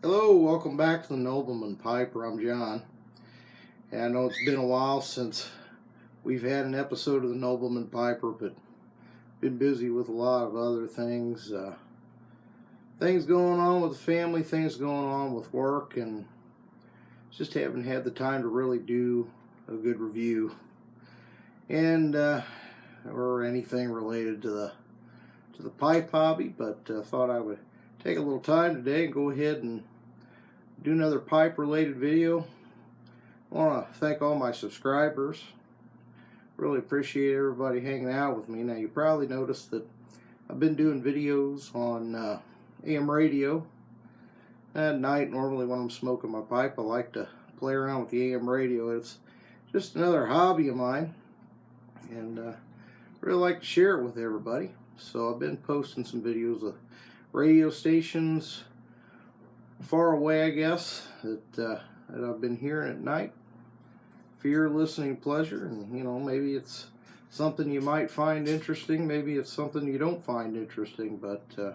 Hello, welcome back to the Nobleman Piper. I'm John. And I know it's been a while since we've had an episode of the Nobleman Piper, but been busy with a lot of other things. Things going on with the family, things going on with work, and just haven't had the time to really do a good review. And or anything related to the pipe hobby, but thought I would take a little time today and go ahead and do another pipe related video. I want to thank all my subscribers. Really appreciate everybody hanging out with me. Now you probably noticed that I've been doing videos on AM radio at night. Normally when I'm smoking my pipe, I like to play around with the AM radio. It's just another hobby of mine, and really like to share it with everybody. So I've been posting some videos of radio stations far away, I guess, that I've been hearing at night for your listening pleasure. And you know, maybe it's something you might find interesting, maybe it's something you don't find interesting, but if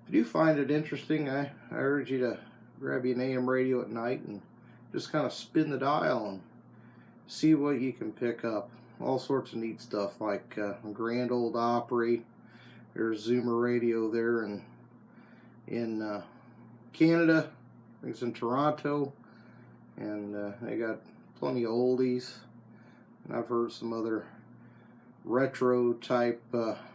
you do find it interesting, I urge you to grab you an AM radio at night and just kind of spin the dial and see what you can pick up. All sorts of neat stuff, like Grand Ole Opry. There's Zoomer radio there in Canada. I think it's in Toronto, and they got plenty of oldies. And I've heard some other retro type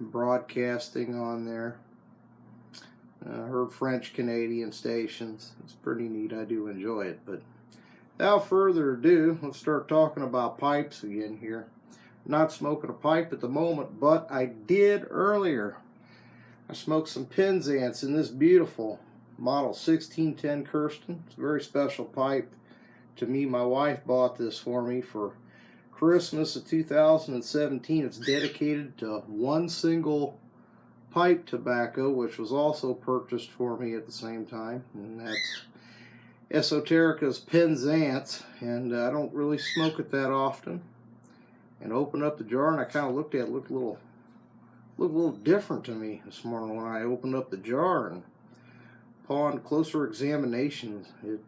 broadcasting on there. I heard French Canadian stations. It's pretty neat. I do enjoy it. But without further ado, let's start talking about pipes again here. Not smoking a pipe at the moment, but I did earlier. I smoked some Penzance in this beautiful model 1610 Kirsten. It's a very special pipe to me. My wife bought this for me for Christmas of 2017. It's dedicated to one single pipe tobacco, which was also purchased for me at the same time, and that's Esoterica's Penzance. And I don't really smoke it that often. And opened up the jar, and I kind of looked at it. Looked a little different to me this morning when I opened up the jar, and upon closer examination, it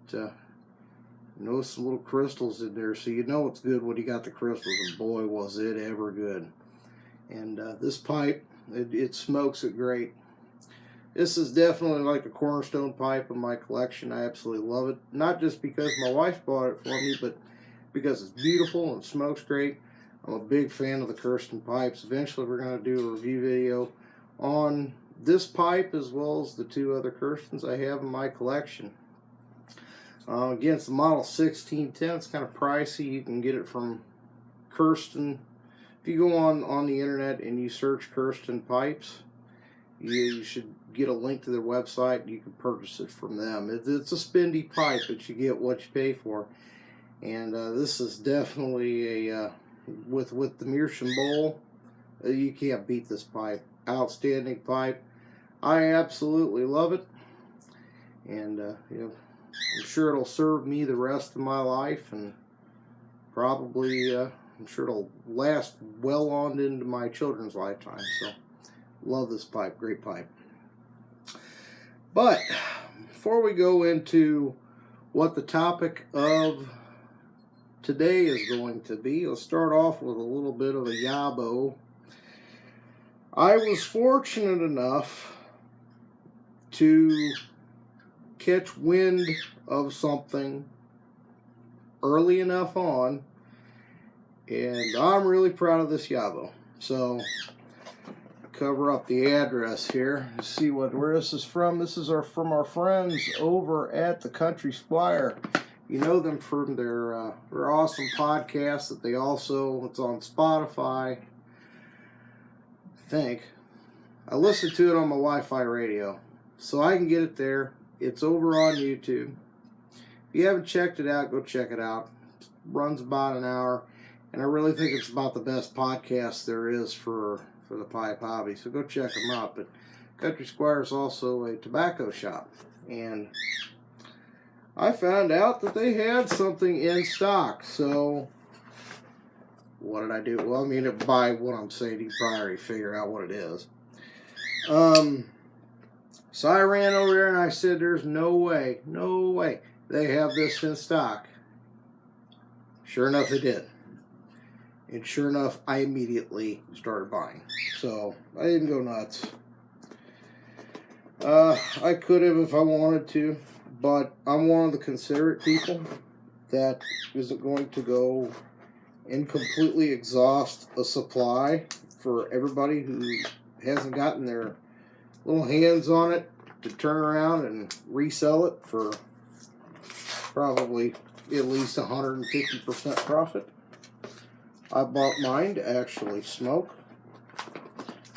noticed some little crystals in there. So you know it's good when you got the crystals, and boy was it ever good. And this pipe, it smokes it great. This is definitely like a cornerstone pipe in my collection. I absolutely love it. Not just because my wife bought it for me, but because it's beautiful and it smokes great. I'm a big fan of the Kirsten pipes. Eventually we're going to do a review video on this pipe as well as the two other Kirstens I have in my collection. Again, it's the model 1610. It's kind of pricey. You can get it from Kirsten. If you go on the internet and you search Kirsten pipes, you should get a link to their website. You can purchase it from them. It's a spendy pipe, but you get what you pay for. And this is definitely a with the Meerschaum bowl, you can't beat this pipe. Outstanding pipe. I absolutely love it, and you know, I'm sure it'll serve me the rest of my life, and probably I'm sure it'll last well on into my children's lifetime. So love this pipe. Great pipe. But before we go into what the topic of today is going to be, let's start off with a little bit of a YABO. I was fortunate enough to catch wind of something early enough on, and I'm really proud of this YABO. So cover up the address here. See where this is from. This is from our friends over at the Country Squire. You know them from their awesome podcast that they also, it's on Spotify, I think. I listen to it on my Wi-Fi radio, so I can get it there. It's over on YouTube. If you haven't checked it out, go check it out. It runs about an hour, and I really think it's about the best podcast there is for the pipe hobby, so go check them out. But Country Squire is also a tobacco shop, and I found out that they had something in stock. So what did I do? Well, I mean, by what I'm saying, you probably already figure out what it is. So I ran over there and I said, there's no way they have this in stock. Sure enough, they did. And sure enough, I immediately started buying. So I didn't go nuts. I could have if I wanted to, but I'm one of the considerate people that isn't going to go and completely exhaust a supply for everybody who hasn't gotten their little hands on it to turn around and resell it for probably at least 150% profit. I bought mine to actually smoke.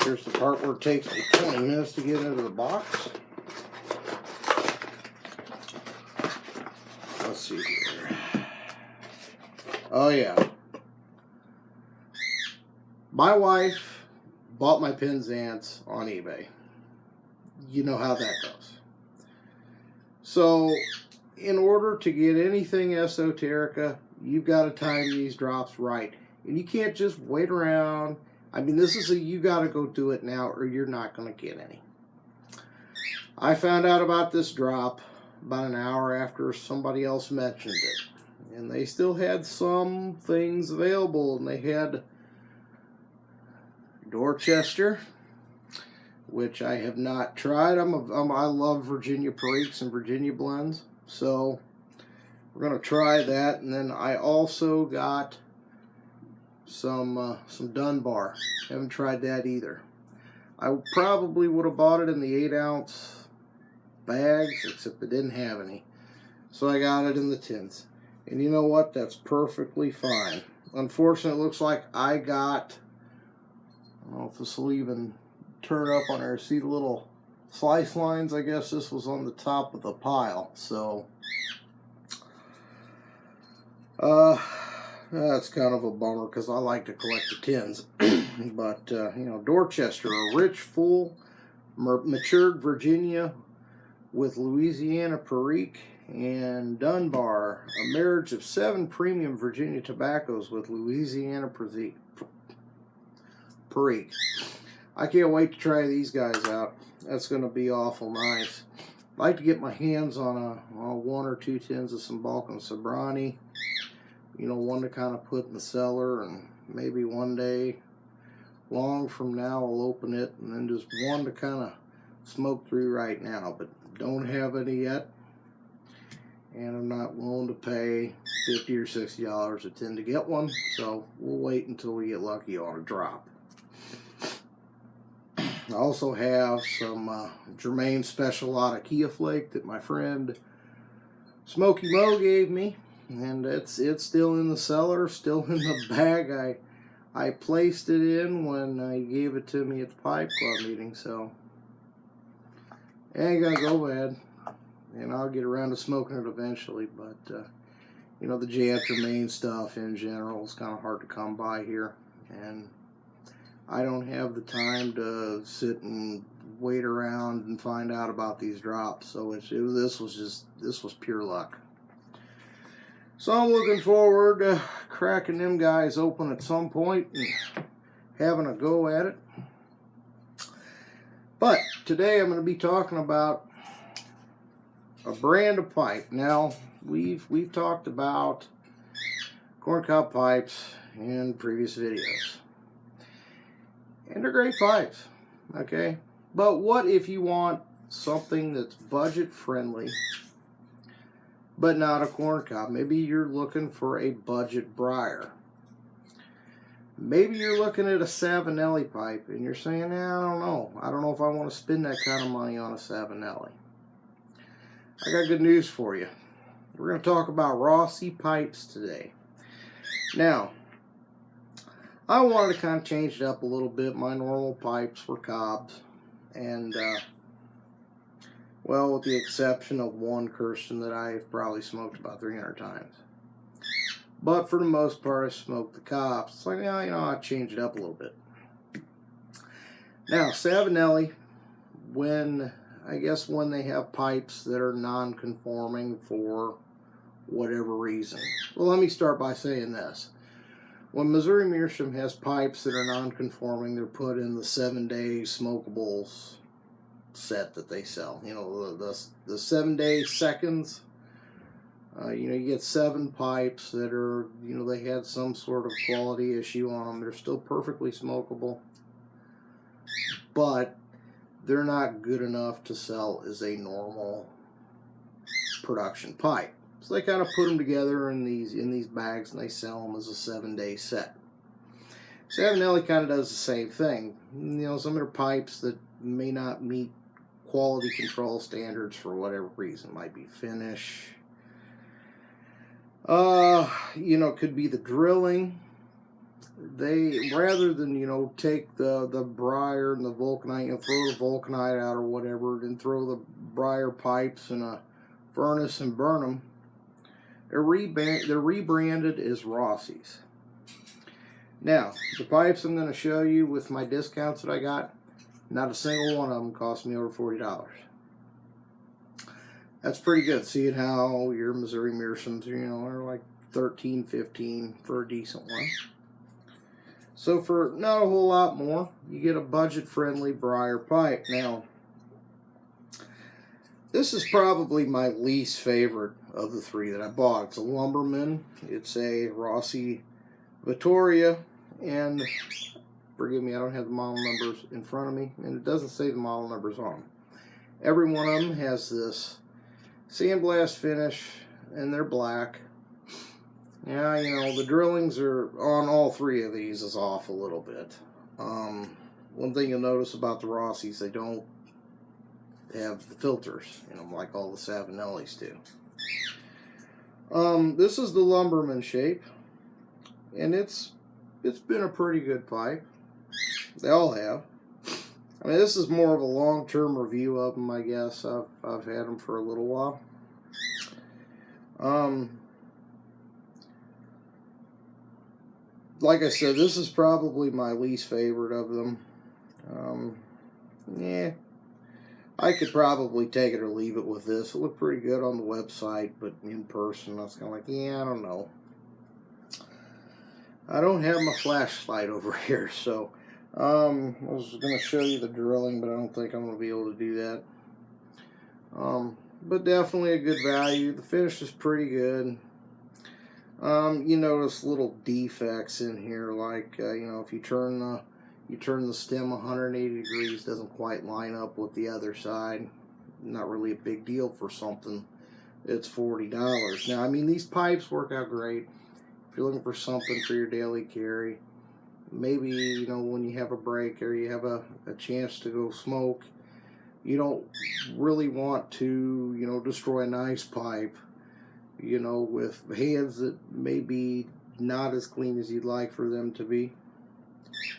Here's the part where it takes me 20 minutes to get into the box. Let's see here. Oh yeah. My wife bought my Penzance on eBay. You know how that goes. So, in order to get anything esoterica, you've got to time these drops right. And you can't just wait around. I mean, this is you got to go do it now or you're not going to get any. I found out about this drop about an hour after somebody else mentioned it. And they still had some things available. And they had Dorchester, which I have not tried. I love Virginia Periques and Virginia blends. So we're going to try that. And then I also got some Dunbar. Haven't tried that either. I probably would have bought it in the 8-ounce bags, except they didn't have any. So I got it in the tins. And you know what? That's perfectly fine. Unfortunately, it looks like I got, I don't know if this will even turn up on there. See the little slice lines? I guess this was on the top of the pile. So, that's kind of a bummer because I like to collect the tins. But, you know, Dorchester, a rich, full, matured Virginia with Louisiana Perique, and Dunbar, a marriage of 7 premium Virginia tobaccos with Louisiana Perique. I can't wait to try these guys out. That's going to be awful nice. I'd like to get my hands on a 1 or 2 tins of some Balkan Sobrani. You know, one to kind of put in the cellar, and maybe one day, long from now, I'll open it, and then just one to kind of smoke through right now. But don't have any yet, and I'm not willing to pay $50 or $60 a tin to get one. So we'll wait until we get lucky on a drop. I also have some Germain Special Lot of Kia Flake that my friend Smokey Mo gave me, and it's still in the cellar, still in the bag I placed it in when he gave it to me at the Pipe Club meeting. So it ain't gonna go bad, and I'll get around to smoking it eventually. But you know, the JF Germain stuff in general is kind of hard to come by here, and I don't have the time to sit and wait around and find out about these drops. So this was pure luck. So I'm looking forward to cracking them guys open at some point and having a go at it. But today I'm going to be talking about a brand of pipe. Now, we've talked about corncob pipes in previous videos. And they're great pipes, okay? But what if you want something that's budget friendly, but not a corncob? Maybe you're looking for a budget briar. Maybe you're looking at a Savinelli pipe and you're saying, I don't know. I don't know if I want to spend that kind of money on a Savinelli. I got good news for you. We're going to talk about Rossi Pipes today. Now, I wanted to kind of change it up a little bit. My normal pipes were cobs, and well, with the exception of one Kirsten that I've probably smoked about 300 times. But for the most part, I smoked the cobs. It's like, you know, I changed it up a little bit. Now, Savinelli, I guess when they have pipes that are non-conforming for whatever reason. Well, let me start by saying this. When Missouri Meerschaum has pipes that are non-conforming, they're put in the 7-day smokables set that they sell. You know, the 7-day seconds. You know, you get 7 pipes that are, you know, they had some sort of quality issue on them. They're still perfectly smokable, but they're not good enough to sell as a normal production pipe. So they kind of put them together in these bags, and they sell them as a 7-day set. Savinelli kind of does the same thing. You know, some of their pipes that may not meet quality control standards for whatever reason. It might be finish. You know, could be the drilling. They, rather than, you know, take the briar and the vulcanite and throw the vulcanite out or whatever, and throw the briar pipes in a furnace and burn them, they're rebranded as Rossi's. Now, the pipes I'm going to show you with my discounts that I got, not a single one of them cost me over $40. That's pretty good, seeing how your Missouri Mearsons, you know, are like $13, $15 for a decent one. So for not a whole lot more, you get a budget-friendly briar pipe. Now, this is probably my least favorite of the 3 that I bought. It's a Lumberman. It's a Rossi Vittoria, and forgive me, I don't have the model numbers in front of me, and it doesn't say the model numbers on them. Every one of them has this sandblast finish, and they're black. Yeah, you know, the drillings are on all 3 of these is off a little bit. One thing you'll notice about the Rossi's, they don't have the filters in them like all the Savinellis do. This is the Lumberman shape, and it's been a pretty good pipe. They all have. I mean, this is more of a long-term review of them, I guess. I've had them for a little while. Like I said, this is probably my least favorite of them. Yeah, I could probably take it or leave it with this. It looked pretty good on the website, but in person, I was kind of like, yeah, I don't know. I don't have my flashlight over here, so I was going to show you the drilling, but I don't think I'm going to be able to do that. But definitely a good value. The finish is pretty good. You notice little defects in here, like you know, if you turn the stem 180 degrees, doesn't quite line up with the other side. Not really a big deal for something. It's $40. Now, I mean, these pipes work out great if you're looking for something for your daily carry. Maybe, you know, when you have a break or you have a chance to go smoke, you don't really want to, you know, destroy a nice pipe, you know, with hands that may be not as clean as you'd like for them to be.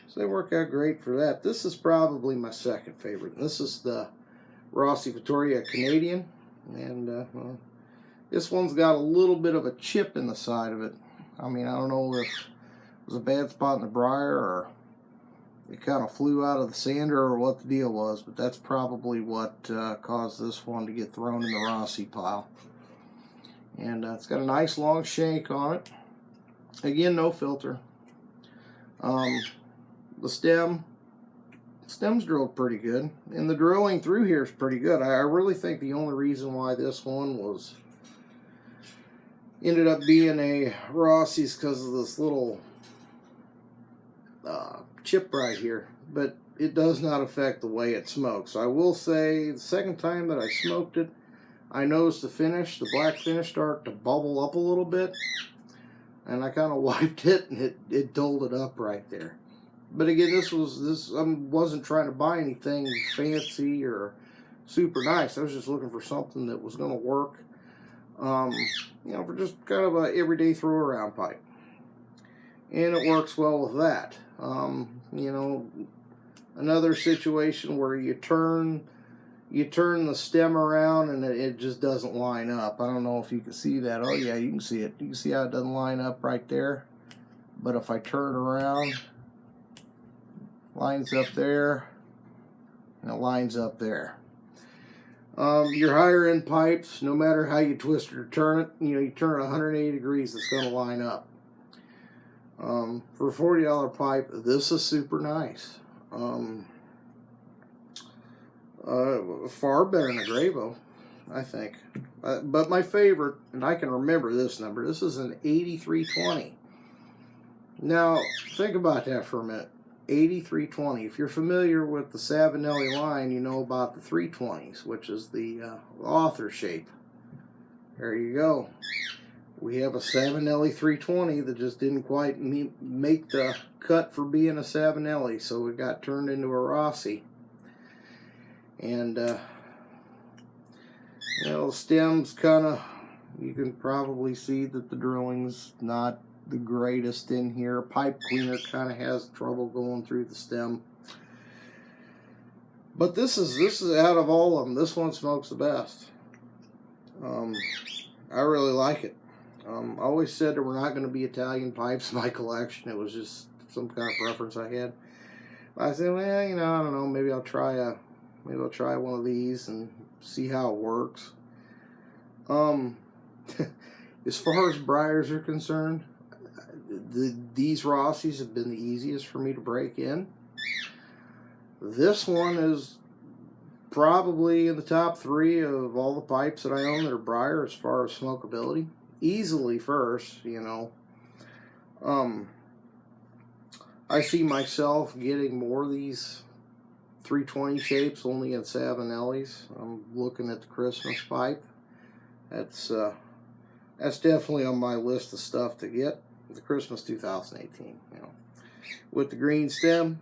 So they work out great for that. This is probably my second favorite. This is the Rossi Vittoria Canadian, and this one's got a little bit of a chip in the side of it. I mean, I don't know if it was a bad spot in the briar or it kind of flew out of the sander or what the deal was, but that's probably what caused this one to get thrown in the Rossi pile. And it's got a nice long shank on it. Again, no filter. The stem's drilled pretty good, and the drilling through here is pretty good. I really think the only reason why this one ended up being a Rossi's because of this little chip right here, but it does not affect the way it smokes. I will say the second time that I smoked it, I noticed the black finish, start to bubble up a little bit, and I kind of wiped it, and it dulled it up right there. But again, I wasn't trying to buy anything fancy or super nice. I was just looking for something that was going to work, you know, for just kind of a everyday throw around pipe. And it works well with that. You know, another situation where you turn the stem around and it just doesn't line up. I don't know if you can see that. Oh yeah, you can see it. You can see how it doesn't line up right there. But if I turn it around, lines up there, and it lines up there. Your higher end pipes, no matter how you twist it or turn it, you know, you turn it 180 degrees, it's going to line up. For a $40 pipe, this is super nice. Far better than a YABO, I think. But my favorite, and I can remember this number, this is an 8320. Now, think about that for a minute. 8320. If you're familiar with the Savinelli line, you know about the 320s, which is the author shape. There you go. We have a Savinelli 320 that just didn't quite make the cut for being a Savinelli, so it got turned into a Rossi. And, you know, the stem's kind of, you can probably see that the drilling's not the greatest in here. Pipe cleaner kind of has trouble going through the stem. But this is out of all of them, this one smokes the best. I really like it. I always said there were not going to be Italian pipes in my collection. It was just some kind of preference I had. I said, well, you know, I don't know. Maybe I'll try one of these and see how it works. As far as briars are concerned, these Rossis have been the easiest for me to break in. This one is probably in the top 3 of all the pipes that I own that are briar as far as smokability. Easily first, you know. I see myself getting more of these 320 shapes only in Savinellis. I'm looking at the Christmas pipe. That's definitely on my list of stuff to get. The Christmas 2018, you know, with the green stem.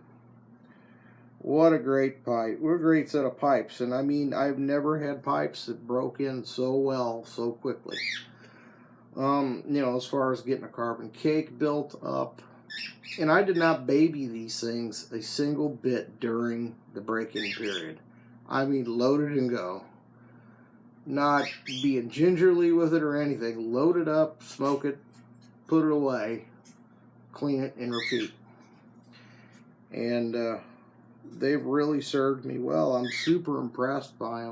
What a great pipe. What a great set of pipes. And I mean, I've never had pipes that broke in so well so quickly. You know, as far as getting a carbon cake built up. And I did not baby these things a single bit during the break-in period. I mean, load it and go. Not being gingerly with it or anything. Load it up, smoke it, put it away, clean it, and repeat. And they've really served me well. I'm super impressed by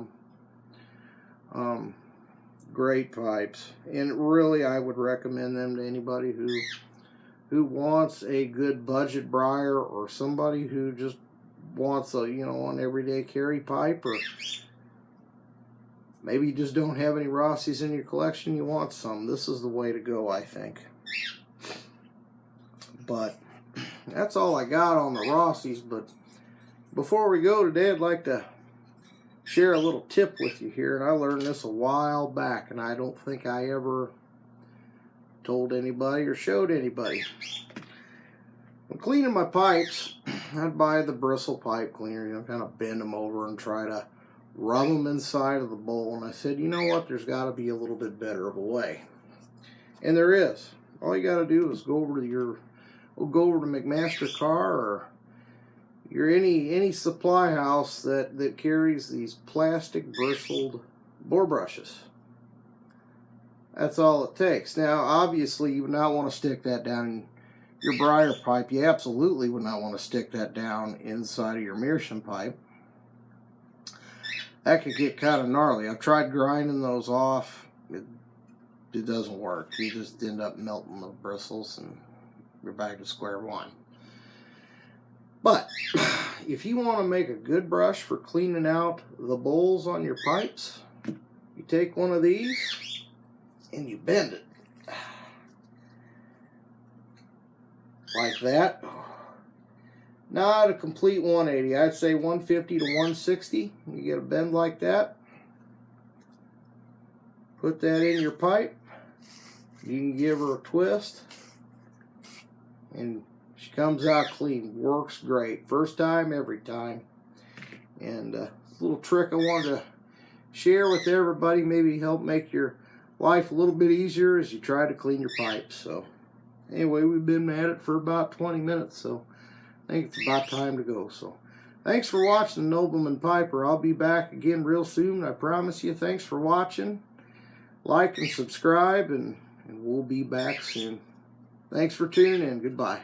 them. Great pipes, and really I would recommend them to anybody who wants a good budget briar, or somebody who just wants a, you know, an everyday carry pipe, or maybe you just don't have any Rossis in your collection, you want some. This is the way to go, I think. But that's all I got on the Rossis. But before we go today, I'd like to share a little tip with you here. And I learned this a while back, and I don't think I ever told anybody or showed anybody. When cleaning my pipes, I'd buy the bristle pipe cleaner, you know, kind of bend them over and try to rub them inside of the bowl. And I said, you know what, there's got to be a little bit better of a way. And there is. All you got to do is go over to McMaster Car, or any supply house that carries these plastic bristled bore brushes. That's all it takes. Now, obviously, you would not want to stick that down in your briar pipe. You absolutely would not want to stick that down inside of your meerschaum pipe. That could get kind of gnarly. I've tried grinding those off. It doesn't work. You just end up melting the bristles and you're back to square one. But if you want to make a good brush for cleaning out the bowls on your pipes, you take one of these and you bend it like that. Not a complete 180. I'd say 150 to 160. You get a bend like that. Put that in your pipe. You can give her a twist, and she comes out clean. Works great. First time, every time. And a little trick I wanted to share with everybody, maybe help make your life a little bit easier as you try to clean your pipes. So anyway, we've been at it for about 20 minutes, so I think it's about time to go. So thanks for watching Nobleman Piper. I'll be back again real soon, I promise you. Thanks for watching. Like and subscribe, and we'll be back soon. Thanks for tuning in. Goodbye.